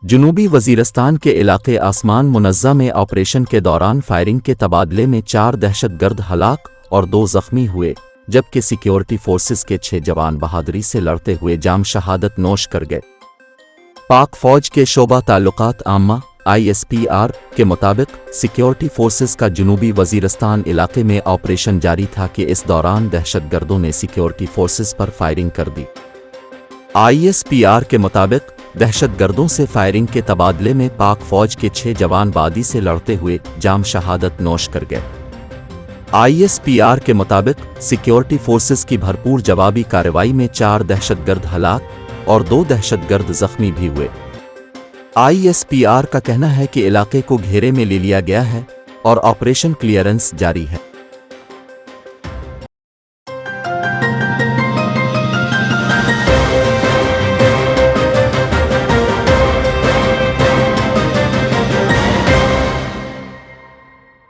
जुनूबी वज़ीरिस्तान के इलाके आसमान मुनज़्ज़ा में ऑपरेशन के दौरान फायरिंग के तबादले में 4 दहशतगर्द हलाक और 2 ज़ख्मी हुए, जबकि सिक्योरिटी फोर्सेस के 6 जवान बहादुरी से लड़ते हुए जाम शहादत नोश कर गए। पाक फ़ौज के शोबा ताल्लुकात आम्मा (ISPR) के मुताबिक सिक्योरिटी फोर्सेस का जुनूबी वज़ीरिस्तान इलाके में ऑपरेशन जारी था कि इस दौरान दहशतगर्दों ने सिक्योरिटी फोर्सेस पर फायरिंग कर दी। ISPR के मुताबिक दहशतगर्दों से फायरिंग के तबादले में पाक फ़ौज के 6 जवान बादी से लड़ते हुए जाम शहादत नोश कर गए। ISPR के मुताबिक सिक्योरिटी फोर्सेस की भरपूर जवाबी कार्रवाई में 4 दहशतगर्द हलाक और 2 दहशतगर्द जख्मी भी हुए। ISPR का कहना है कि इलाके को घेरे में ले लिया गया है और ऑपरेशन क्लियरेंस जारी है।